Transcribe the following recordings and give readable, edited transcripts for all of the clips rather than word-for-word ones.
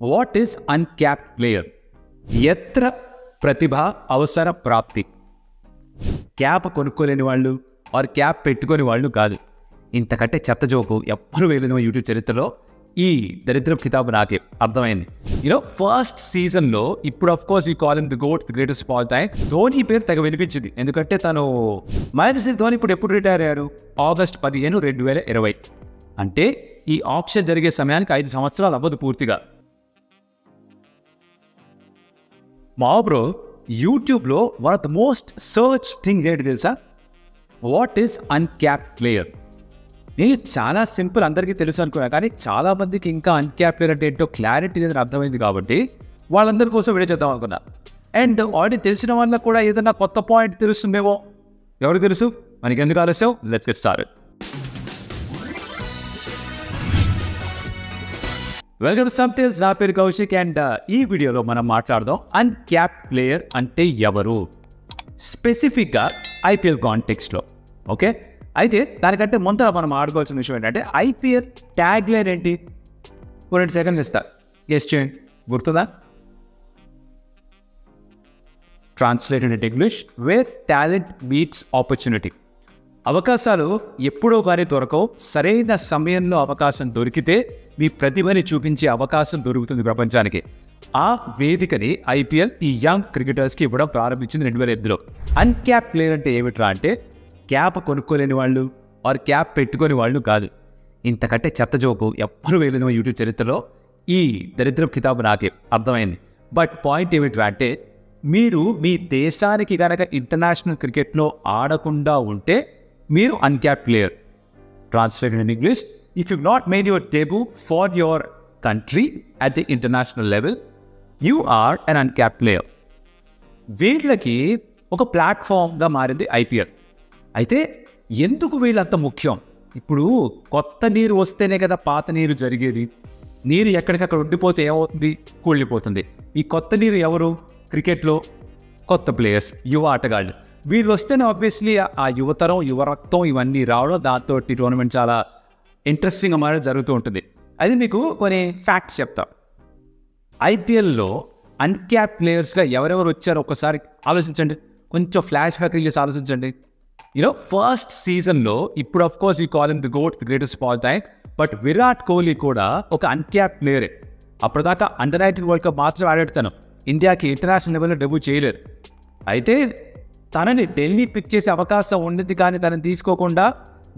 What is uncapped player? ఎత్ర ప్రతిభ అవసర ప్రాప్తి. క్యాప్ కొనుక్కోలేని వాళ్ళు ఆర్ క్యాప్ పెట్టుకొని వాళ్ళు కాదు. ఇంతకంటే చెత్త జోకు ఎవ్వరు వేయలేని యూట్యూబ్ చరిత్రలో ఈ దరిద్ర కితాబు నాకే అర్థమైంది. ఫస్ట్ సీజన్లో ఇప్పుడు ఆఫ్ కోర్స్ ఈ call him the GOAT, the greatest of all time. Dhoni పేరు తెగ వినిపించింది. ఎందుకంటే తను మహేంద్ర సింగ్ ధోని ఇప్పుడు ఎప్పుడు రిటైర్ అయ్యారు? August 15, 2020. అంటే ఈ ఆప్షన్ జరిగే సమయానికి 5 సంవత్సరాలు అవ్వదు పూర్తిగా. మా బ్రో యూట్యూబ్లో one of the most search things ఏంటి తెలుసా? What is uncapped player. నేను చాలా సింపుల్, అందరికీ తెలుసు అనుకున్నా, కానీ చాలా మందికి ఇంకా అన్క్యాప్డ్ ప్లేయర్ అంటే ఏంటో క్లారిటీ అనేది అర్థమైంది కాబట్టి వాళ్ళందరి కోసం వీడియో చేద్దాం అనుకున్నా. అండ్ ఆల్రెడీ తెలిసిన వాళ్ళకి కూడా ఏదైనా కొత్త పాయింట్ తెలుస్తుందేమో. ఎవరికి తెలుసు? మనకి ఎందుకు ఆలస్యం? Let's get started. Welcome to some tales. నా పేరు కౌశిక్ అండ్ ఈ వీడియోలో మనం మాట్లాడదాం అన్క్యాప్డ్ ప్లేయర్ అంటే ఎవరు, స్పెసిఫిక్గా ఐపీఎల్ కాంటెక్స్ట్లో. ఓకే, అయితే దానికంటే ముందర మనం ఆడుకోవాల్సిన విషయం ఏంటంటే ఐపీఎల్ ట్యాగ్ లైన్ ఏంటి? 2 సెకండ్లు ఇస్తా, గెస్ చేయండి. గుర్తుందా? Translated in English, where talent meets opportunity. అవకాశాలు ఎప్పుడో కానీ దొరకవు, సరైన సమయంలో అవకాశం దొరికితే మీ ప్రతిభని చూపించే అవకాశం దొరుకుతుంది ప్రపంచానికి. ఆ వేదికని ఐపీఎల్ ఈ యంగ్ క్రికెటర్స్కి ఇవ్వడం ప్రారంభించింది 2008లో. అన్క్యాప్ ప్లేయర్ అంటే ఏమిట్రా అంటే క్యాప్ కొనుక్కోలేని వాళ్ళు ఆర్ క్యాప్ పెట్టుకొని వాళ్ళు కాదు. ఇంతకంటే చెత్త జోకు ఎవ్వరు వేయలేని యూట్యూబ్ చరిత్రలో ఈ దరిద్ర కితాబు నాకే అర్థమైంది. బట్ పాయింట్ ఏమిట్రా అంటే మీరు మీ దేశానికి కనుక ఇంటర్నేషనల్ క్రికెట్లో ఆడకుండా ఉంటే మీరు uncapped player. Translated in English, if you not made your debut for your country at the international level, you are un uncapped player. వీళ్ళకి ఒక ప్లాట్ఫామ్గా మారింది ఐపీఎల్. అయితే ఎందుకు వీళ్ళంత ముఖ్యం? ఇప్పుడు కొత్త నీరు వస్తేనే కదా పాత నీరు జరిగేది. నీరు ఎక్కడికక్కడ ఉండిపోతే ఏమవుతుంది? కూలిపోతుంది. ఈ కొత్త నీరు ఎవరు? క్రికెట్లో కొత్త ప్లేయర్స్, యువ ఆటగాళ్ళు. వీళ్ళు వస్తేనే ఆబ్వియస్లీ ఆ యువతరం, యువరక్తం ఇవన్నీ రావడం, దాంతో టోర్నమెంట్ చాలా ఇంట్రెస్టింగ్గా మారడం జరుగుతూ ఉంటుంది. అది మీకు కొన్ని ఫ్యాక్ట్స్ చెప్తా. ఐపీఎల్లో అన్క్యాప్ ప్లేయర్స్గా ఎవరెవరు వచ్చారో ఒక్కసారి ఆలోచించండి. కొంచెం ఫ్లాష్ బ్యాక్ చేసి ఆలోచించండి. ఫస్ట్ సీజన్లో ఇప్పుడు ఆఫ్ కోర్స్ ఈ call him the GOAT, the greatest of all time. But Virat Kohli కూడా ఒక అన్క్యాప్ ప్లేయరే. అప్పటిదాకా అండర్-19 వరల్డ్ కప్ మాత్రం ఆడాడుతాను, ఇండియాకి ఇంటర్నేషనల్ లెవెల్లో డెబ్యూ చేయలేదు. అయితే తనని ఢిల్లీ పిక్ చేసే అవకాశం ఉండింది, కానీ తనని తీసుకోకుండా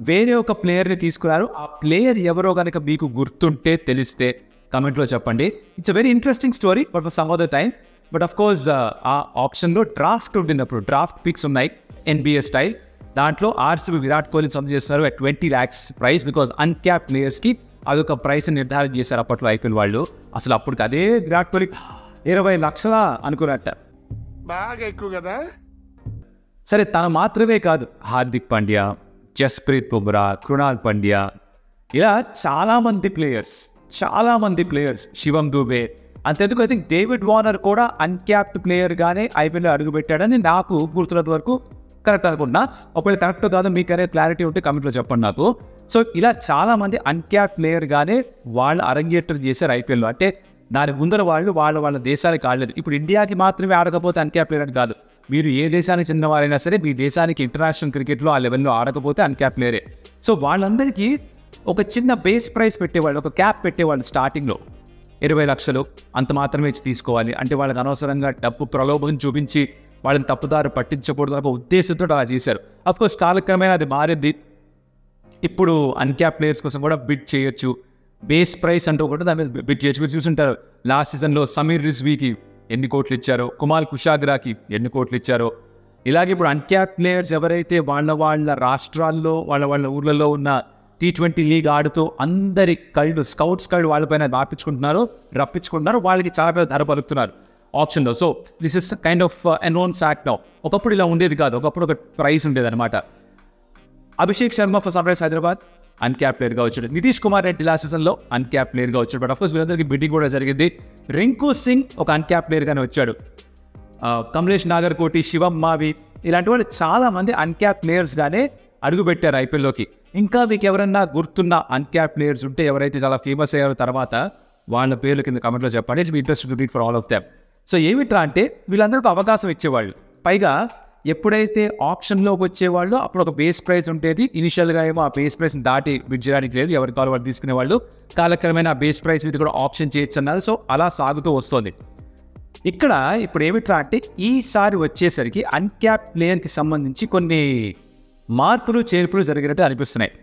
వేరే ఒక ప్లేయర్ని తీసుకున్నారు. ఆ ప్లేయర్ ఎవరో కనుక మీకు గుర్తుంటే తెలిస్తే కమెంట్లో చెప్పండి. It's a very interesting story, but for some other time. But of course ఆ ఆప్షన్లో డ్రాఫ్ట్ ఉండినప్పుడు డ్రాఫ్ట్ పిక్స్ ఉన్నాయి NBA స్టైల్. దాంట్లో ఆర్సీబీ విరాట్ కోహ్లీని సొంతం చేస్తున్నారు at 20 lakhs price. Because uncapped ప్లేయర్స్కి అదొక ప్రైస్ నిర్ధారణ చేశారు అప్పట్లో ఐపీఎల్ వాళ్ళు. అసలు అప్పటికి అదే విరాట్ కోహ్లీ 20 లక్షల అనుకున్నట్ట, బాగా ఎక్కువ కదా. సరే, తను మాత్రమే కాదు, హార్దిక్ పాండ్యా, జస్ప్రీత్ బుమ్రా, కృణాల్ పాండ్యా, ఇలా చాలామంది ప్లేయర్స్, శివం దూబే, అంతెందుకు ఐ థింక్ డేవిడ్ వార్నర్ కూడా అన్క్యాప్డ్ ప్లేయర్గానే ఐపీఎల్లో అడుగుపెట్టాడని నాకు గుర్తున్నంత వరకు కరెక్ట్ అనుకుంటున్నా. ఒకవేళ కరెక్ట్ కాదు మీకు క్లారిటీ ఉంటే కమెంట్లో చెప్పండి నాకు. సో ఇలా చాలామంది అన్క్యాప్డ్ ప్లేయర్గానే వాళ్ళు అరంగేట్రం చేశారు ఐపీఎల్లో. అంటే దాని ముందర వాళ్ళ దేశానికి ఆడలేదు. ఇప్పుడు ఇండియాకి మాత్రమే ఆడకపోతే అన్క్యాప్ ప్లేయర్ అని కాదు, మీరు ఏ దేశానికి చెందిన వారైనా సరే మీ దేశానికి ఇంటర్నేషనల్ క్రికెట్లో ఆ లెవెల్లో ఆడకపోతే అన్క్యాప్ ప్లేయరే. సో వాళ్ళందరికీ ఒక చిన్న బేస్ ప్రైస్ పెట్టేవాళ్ళు, ఒక క్యాప్ పెట్టేవాళ్ళు స్టార్టింగ్లో 20 లక్షలు అంత మాత్రమే ఇచ్చి తీసుకోవాలి. అంటే వాళ్ళకి అనవసరంగా డబ్బు ప్రలోభం చూపించి వాళ్ళని తప్పుదారు పట్టించకూడదు ఒక ఉద్దేశంతో అలా చేశారు. అఫ్కోర్స్ కాలక్రమేణా అది మారింది. ఇప్పుడు అన్క్యాప్ ప్లేయర్స్ కోసం కూడా బిడ్ చేయొచ్చు. బేస్ ప్రైస్ అంటూ కూడా దాని మీద బిడ్ చేయొచ్చు. మీరు చూసుంటారు లాస్ట్ సీజన్లో సమీర్ రిజ్వీకి ఎన్ని కోట్లు ఇచ్చారో, కుమాల్ కుషాగ్రాకి ఎన్ని కోట్లు ఇచ్చారో. ఇలాగే ఇప్పుడు అన్క్యాప్ ప్లేయర్స్ ఎవరైతే వాళ్ళ రాష్ట్రాల్లో వాళ్ళ ఊర్లలో ఉన్న T20 లీగ్ ఆడుతూ అందరి స్కౌట్స్ కళ్ళు వాళ్ళపైన రప్పించుకుంటున్నారు. వాళ్ళకి చాలా పెద్ద ధర పలుకుతున్నారు ఆప్షన్లో. So this is kind of announce act now. ఒకప్పుడు ఇలా ఉండేది కాదు, ఒకప్పుడు ఒక ప్రైస్ ఉండేది అనమాట. Abhishek Sharma for Sunrisers Hyderabad uncapped ప్లేయర్గా వచ్చాడు. నితీష్ కుమార్ రెడ్డి లాస్ట్ సీజన్లో అన్క్యాప్ ప్లేయర్గా వచ్చాడు. బట్ అఫ్కోర్స్ వీళ్ళందరికీ బిడ్డింగ్ కూడా జరిగింది. రింకు సింగ్ ఒక అన్క్యాప్ ప్లేయర్గానే వచ్చాడు. కమలేష్ నాగర్కోటి, శివం మావి, ఇలాంటి వాళ్ళు చాలామంది అన్క్యాప్ ప్లేయర్స్గానే అడుగుపెట్టారు ఐపీఎల్లోకి. ఇంకా మీకు ఎవరన్నా గుర్తున్న అన్క్యాప్ ప్లేయర్స్ ఉంటే, ఎవరైతే చాలా ఫేమస్ అయ్యారో తర్వాత వాళ్ళ పేర్ల కింద కమెంట్లో చెప్పండి. It's interest to read for all of them. So ఏమిట్రా అంటే వీళ్ళందరికీ అవకాశం ఇచ్చేవాళ్ళు. పైగా ఎప్పుడైతే ఆప్షన్లోకి వచ్చేవాళ్ళు అప్పుడు ఒక బేస్ ప్రైస్ ఉండేది. ఇనిషియల్గా ఏమో ఆ బేస్ ప్రైస్ని దాటి బిడ్ చేయడానికి లేదు, ఎవరి కాల్ వాళ్ళు తీసుకునేవాళ్ళు. కాలక్రమేణా ఆ బేస్ ప్రైస్ మీద కూడా ఆప్షన్ చేయొచ్చు అన్నారు. సో అలా సాగుతూ వస్తుంది. ఇక్కడ ఇప్పుడు ఏమిట్రా అంటే ఈసారి వచ్చేసరికి అన్క్యాప్ ప్లేయర్కి సంబంధించి కొన్ని మార్పులు చేర్పులు జరిగినట్టు అనిపిస్తున్నాయి.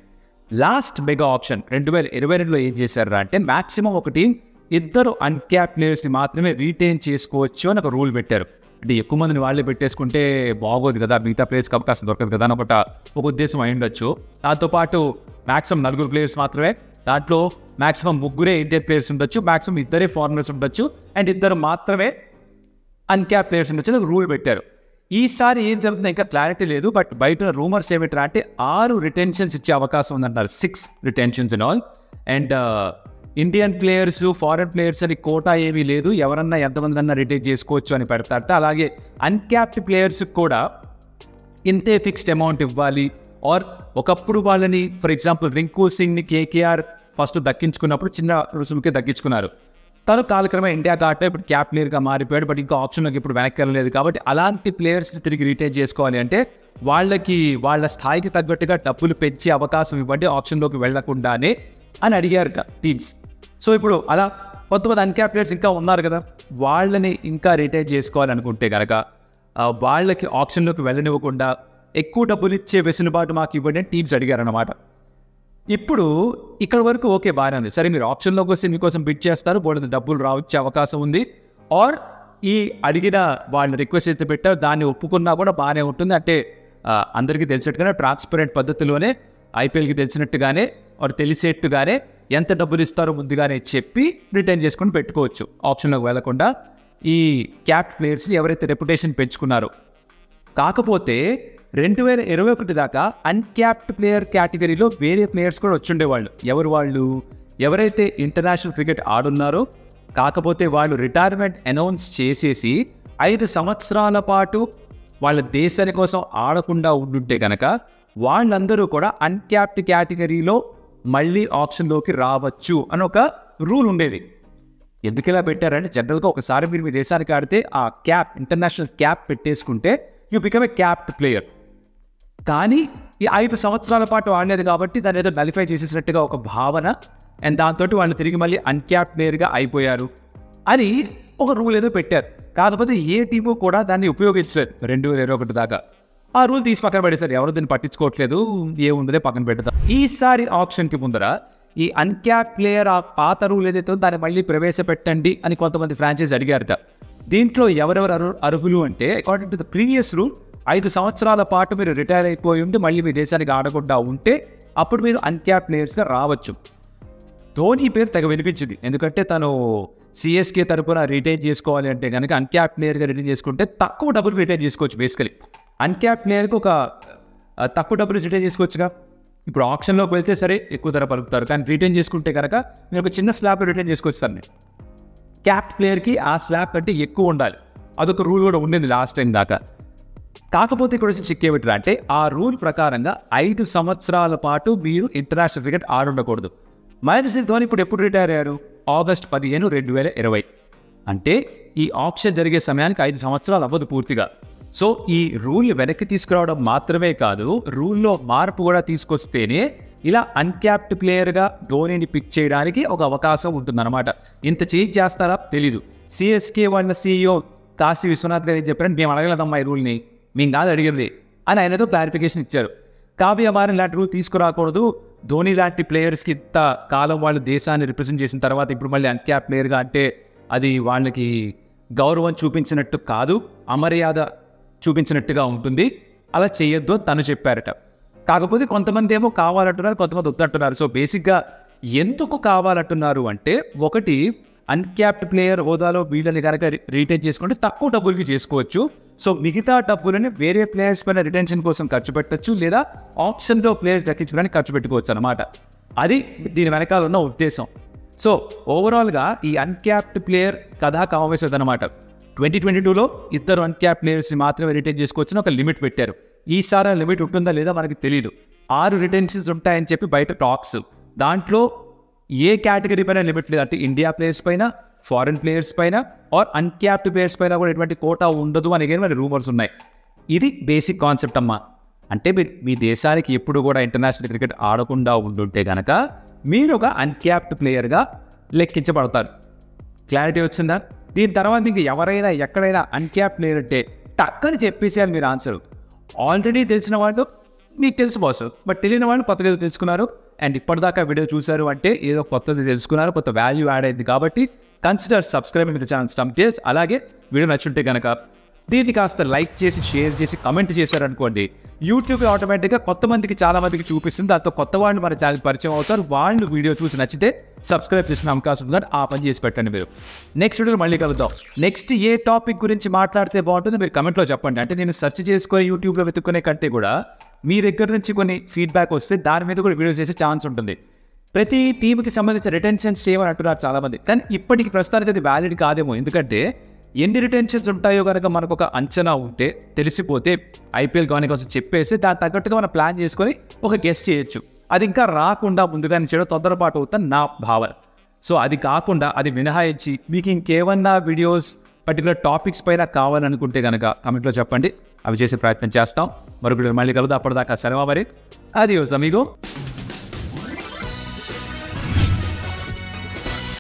లాస్ట్ మెగా ఆప్షన్ 2022లో ఏం చేశారు అంటే మ్యాక్సిమం ఒక టీం 2 అన్క్యాప్ ప్లేయర్స్ని మాత్రమే రీటైన్ చేసుకోవచ్చు అని ఒక రూల్ పెట్టారు. అంటే ఎక్కువ మందిని వాళ్ళే పెట్టేసుకుంటే బాగోదు కదా, మిగతా ప్లేయర్స్కి అవకాశం దొరకదు కదా అని ఒక ఉద్దేశం అయి ఉండొచ్చు. దాంతోపాటు మ్యాక్సిమం 4 ప్లేయర్స్ మాత్రమే, దాంట్లో మ్యాక్సిమం 3 ఇండియన్ ప్లేయర్స్ ఉండొచ్చు, మ్యాక్సిమం 2 ఫారినర్స్ ఉండొచ్చు, అండ్ 2 మాత్రమే అన్క్యాప్ ప్లేయర్స్ ఉండొచ్చు అని రూల్ పెట్టారు. ఈసారి ఏం జరుగుతుందో ఇంకా క్లారిటీ లేదు. బట్ బయట రూమర్స్ ఏమిట్రా అంటే 6 రిటెన్షన్స్ ఇచ్చే అవకాశం ఉందంటారు. 6 retentions and all. And Indian players, foreign players అని కోటా ఏమీ లేదు, ఎవరన్నా ఎంతమంది అన్నా రిటైన్ చేసుకోవచ్చు అని పెడతారట. అలాగే అన్క్యాప్డ్ ప్లేయర్స్కి కూడా ఇంతే ఫిక్స్డ్ అమౌంట్ ఇవ్వాలి. ఆర్ ఒకప్పుడు వాళ్ళని ఫర్ ఎగ్జాంపుల్ రింకు సింగ్ని కేకేఆర్ ఫస్ట్ దక్కించుకున్నప్పుడు చిన్న రుసుముకే దక్కించుకున్నారు. తను కాలక్రమే ఇండియా ఆట ఇప్పుడు క్యాప్ ప్లేయర్గా మారిపోయాడు. బట్ ఇంకా ఆప్షన్లోకి ఇప్పుడు వెనక్కి వెళ్ళలేదు. కాబట్టి అలాంటి ప్లేయర్స్ని తిరిగి రిటైన్ చేసుకోవాలి అంటే వాళ్ళకి వాళ్ళ స్థాయికి తగ్గట్టుగా డబ్బులు పెంచే అవకాశం ఇవ్వండి ఆప్షన్లోకి వెళ్లకుండానే అని అడిగారు టీమ్స్. సో ఇప్పుడు అలా కొంతమంది అన్క్యాప్ ప్లేయర్స్ ఇంకా ఉన్నారు కదా, వాళ్ళని ఇంకా రిటైన్ చేసుకోవాలనుకుంటే కనుక వాళ్ళకి ఆప్షన్లోకి వెళ్ళనివ్వకుండా ఎక్కువ డబ్బులు ఇచ్చే వెసులుబాటు మాకు ఇవ్వండి అని టీమ్స్ అడిగారన్నమాట. ఇప్పుడు ఇక్కడ వరకు ఓకే బాగానే ఉంది. సరే మీరు ఆప్షన్లోకి వస్తే మీకోసం బిడ్ చేస్తారు, బోర్డు డబ్బులు రావచ్చే అవకాశం ఉంది. ఆర్ ఈ అడిగిన వాళ్ళు రిక్వెస్ట్ అయితే పెట్టారు దాన్ని ఒప్పుకున్నా కూడా బాగానే ఉంటుంది. అంటే అందరికీ తెలిసినట్టుగానే ట్రాన్స్పరెంట్ పద్ధతిలోనే ఐపీఎల్కి తెలిసినట్టుగానే వారు తెలిసేట్టుగానే ఎంత డబ్బులు ఇస్తారో ముందుగానే చెప్పి రిటైన్ చేసుకొని పెట్టుకోవచ్చు ఆప్షన్లోకి వెళ్లకుండా ఈ క్యాప్ ప్లేయర్స్ని ఎవరైతే రెప్యుటేషన్ పెంచుకున్నారో. కాకపోతే 2021 దాకా అన్క్యాప్డ్ ప్లేయర్ కేటగిరీలో వేరే ప్లేయర్స్ కూడా వచ్చుండేవాళ్ళు. వాళ్ళు ఎవరైతే ఇంటర్నేషనల్ క్రికెట్ ఆడున్నారో కాకపోతే వాళ్ళు రిటైర్మెంట్ అనౌన్స్ చేసేసి 5 సంవత్సరాల పాటు వాళ్ళ దేశాని కోసం ఆడకుండా ఉండుంటే కనుక వాళ్ళందరూ కూడా అన్క్యాప్డ్ కేటగిరీలో మళ్ళీ ఆప్షన్లోకి రావచ్చు అని ఒక రూల్ ఉండేది. ఎందుకు ఇలా పెట్టారంటే జనరల్గా ఒకసారి మీరు మీ దేశానికి ఆడితే ఆ క్యాప్ ఇంటర్నేషనల్ క్యాప్ పెట్టేసుకుంటే you become a capped player. కానీ ఈ 5 సంవత్సరాల పాటు ఆడలేదు కాబట్టి దాన్ని ఏదో నలిఫై చేసేసినట్టుగా ఒక భావన, అండ్ దాంతో వాళ్ళు తిరిగి మళ్ళీ అన్క్యాప్డ్ ప్లేయర్గా అయిపోయారు అని ఒక రూల్ ఏదో పెట్టారు. కాకపోతే ఏ టీము కూడా దాన్ని ఉపయోగించలేదు 2021 దాకా. ఆ రూల్ తీసి పక్కన పెట్టేశారు, ఎవరు దీన్ని పట్టించుకోవట్లేదు, ఏముండదే పక్కన పెడతాం. ఈసారి ఆప్షన్కి ముందర ఈ అన్క్యాప్ ప్లేయర్ ఆ పాత రూల్ ఏదైతే దాన్ని మళ్ళీ ప్రవేశపెట్టండి అని కొంతమంది ఫ్రాంచైజ్ అడిగారట. దీంట్లో ఎవరెవరు అర్హులు అంటే according to the previous rule 5 సంవత్సరాల పాటు మీరు రిటైర్ అయిపోయి ఉండి మళ్ళీ మీ దేశానికి ఆడకుండా ఉంటే అప్పుడు మీరు అన్క్యాప్ ప్లేయర్స్గా రావచ్చు. ధోని పేరు తెగ వినిపించింది, ఎందుకంటే తను సిఎస్కే తరపున రిటైన్ చేసుకోవాలి అంటే కనుక అన్క్యాప్ ప్లేయర్గా రిటైన్ చేసుకుంటే తక్కువ డబ్బులు రిటైన్ చేసుకోవచ్చు. బేసికలీ అన్క్యాప్ ప్లేయర్కి ఒక తక్కువ డబ్బులు రిటైన్ చేసుకోవచ్చుగా. ఇప్పుడు ఆప్షన్లోకి వెళ్తే సరే ఎక్కువ ధర పలుకుతారు, కానీ రిటైన్ చేసుకుంటే కనుక మీరు ఒక చిన్న స్లాబ్ రిటైన్ చేసుకోవచ్చు. సార్ క్యాప్ ప్లేయర్కి ఆ స్లాబ్ కంటే ఎక్కువ ఉండాలి, అదొక రూల్ కూడా ఉండింది లాస్ట్ టైం దాకా. కాకపోతే ఇక్కడ చెక్ ఏమిట్రా అంటే ఆ రూల్ ప్రకారంగా 5 సంవత్సరాల పాటు మీరు ఇంటర్నేషనల్ క్రికెట్ ఆడుండకూడదు. మహేంద్ర సింగ్ ధోని ఇప్పుడు ఎప్పుడు రిటైర్ అయ్యారు? August 15, 2020. అంటే ఈ ఆప్షన్ జరిగే సమయానికి 5 సంవత్సరాలు అవ్వదు పూర్తిగా. సో ఈ రూల్ వెనక్కి తీసుకురావడం మాత్రమే కాదు, రూల్లో మార్పు కూడా తీసుకొస్తేనే ఇలా అన్క్యాప్డ్ ప్లేయర్గా ధోనిని పిక్ చేయడానికి ఒక అవకాశం ఉంటుందన్నమాట. ఇంత చేంజ్ చేస్తారా తెలీదు. సిఎస్కే వాళ్ళ CEO కాశీ విశ్వనాథ్ గారు ఏం చెప్పారంటే మేము అడగలేదమ్మా ఈ రూల్ని, మేము కాదు అడిగింది అని ఆయనతో క్లారిఫికేషన్ ఇచ్చారు. కావ్య మారిన లాంటి రూల్ తీసుకురాకూడదు, ధోని లాంటి ప్లేయర్స్కి ఇంత కాలం వాళ్ళు దేశాన్ని రిప్రజెంట్ చేసిన తర్వాత ఇప్పుడు మళ్ళీ అన్క్యాప్ ప్లేయర్గా అంటే అది వాళ్ళకి గౌరవం చూపించినట్టు కాదు, అమర్యాద చూపించినట్టుగా ఉంటుంది, అలా చేయొద్దు తను చెప్పారట. కాకపోతే కొంతమంది ఏమో కావాలంటున్నారు, కొంతమంది వద్దంటున్నారు. సో బేసిక్గా ఎందుకు కావాలంటున్నారు అంటే ఒకటి అన్క్యాప్డ్ ప్లేయర్ హోదాలో వీళ్ళని కనుక రిటైన్ చేసుకుంటే తక్కువ డబ్బులకి చేసుకోవచ్చు. సో మిగతా డబ్బులని వేరే ప్లేయర్స్ పైన రిటెన్షన్ కోసం ఖర్చు పెట్టచ్చు, లేదా ఆప్షన్లో ప్లేయర్స్ దక్కించుకోవడానికి ఖర్చు పెట్టుకోవచ్చు అనమాట. అది దీని వెనకాల ఉన్న ఉద్దేశం. సో ఓవరాల్గా ఈ అన్క్యాప్డ్ ప్లేయర్ కథా కామవేశం అనమాట. 2022లో 2 అన్క్యాప్డ్ ప్లేయర్స్ని మాత్రమే రిటైన్ చేసుకోవచ్చని ఒక లిమిట్ పెట్టారు. ఈసారి లిమిట్ ఉంటుందా లేదా మనకి తెలియదు. 6 రిటెన్షన్స్ ఉంటాయని చెప్పి బయట టాక్స్. దాంట్లో ఏ కేటగిరీ పైన లిమిట్ లేదు. అంటే ఇండియా ప్లేయర్స్ పైన, ఫారిన్ ప్లేయర్స్ పైన ఆర్ అన్క్యాప్డ్ ప్లేయర్స్ పైన కూడా ఎటువంటి కోటా ఉండదు అని కానీ రూమర్స్ ఉన్నాయి. ఇది బేసిక్ కాన్సెప్ట్ అమ్మా. అంటే మీరు మీ దేశానికి ఎప్పుడు కూడా ఇంటర్నేషనల్ క్రికెట్ ఆడకుండా ఉండుంటే కనుక మీరు ఒక అన్క్యాప్డ్ ప్లేయర్గా లెక్కించబడతారు. క్లారిటీ వచ్చిందా? దీని తర్వాత ఇంక ఎవరైనా ఎక్కడైనా అన్క్యాప్డ్ ప్లేయర్ అంటే టక్కని చెప్పేసేయాలి మీరు ఆన్సర్. ఆల్రెడీ తెలిసిన వాళ్ళు మీకు తెలుసు బాస్, బట్ తెలియని వాళ్ళు కొత్తగా తెలుసుకున్నారు. అండ్ ఇప్పటిదాకా వీడియో చూశారు అంటే ఏదో కొత్తది తెలుసుకున్నారు, కొత్త వాల్యూ యాడ్ అయింది. కాబట్టి consider subscribing to the channel stump days. అలాగే వీడియో నచ్చుంటే కనుక దీన్ని కాస్త లైక్ చేసి, షేర్ చేసి, కమెంట్ చేశారనుకోండి, యూట్యూబ్ ఆటోమేటిక్గా కొత్త మందికి చాలా మందికి చూపిస్తుంది. దాంతో కొత్త వాళ్ళు మన ఛానల్ పరిచయం అవుతారు. వాళ్ళు వీడియో చూసి నచ్చితే సబ్స్క్రైబ్ చేసిన అవకాశం ఉంది. ఆ పని చేసి పెట్టండి మీరు. నెక్స్ట్ వీడియోలో మళ్ళీ కలుద్దాం. నెక్స్ట్ ఏ టాపిక్ గురించి మాట్లాడితే బాగుంటుందో మీరు కమెంట్లో చెప్పండి. అంటే నేను సెర్చ్ చేసుకొని యూట్యూబ్లో వెతుక్కునే కంటే కూడా మీ దగ్గర నుంచి కొన్ని ఫీడ్బ్యాక్ వస్తే దాని మీద కూడా వీడియో చేసే ఛాన్స్ ఉంటుంది. ప్రతి టీంకి సంబంధించిన రిటెన్షన్స్ చేయమని అంటున్నారు చాలామంది, కానీ ఇప్పటికి ప్రస్తుతానికి అది వ్యాలిడ్ కాదేమో. ఎందుకంటే ఎన్ని రిటెన్షన్స్ ఉంటాయో కనుక మనకు ఒక అంచనా ఉంటే, తెలిసిపోతే ఐపీఎల్ కానీ కొంచెం చెప్పేసి దాని తగ్గట్టుగా మనం ప్లాన్ చేసుకొని ఒక గెస్ట్ చేయొచ్చు. అది ఇంకా రాకుండా ముందుగానే చేయడం తొందరపాటు అవుతుంది నా భావన. సో అది కాకుండా అది మినహాయించి మీకు ఇంకేమన్నా వీడియోస్ పర్టికులర్ టాపిక్స్ పైన కావాలనుకుంటే కనుక కమెంట్లో చెప్పండి. అవి చేసే ప్రయత్నం చేస్తాం. మరొకటి మళ్ళీ కలుద్దాం. అప్పటిదాకా సెలవు మరి. అదియోస్ అమిగో.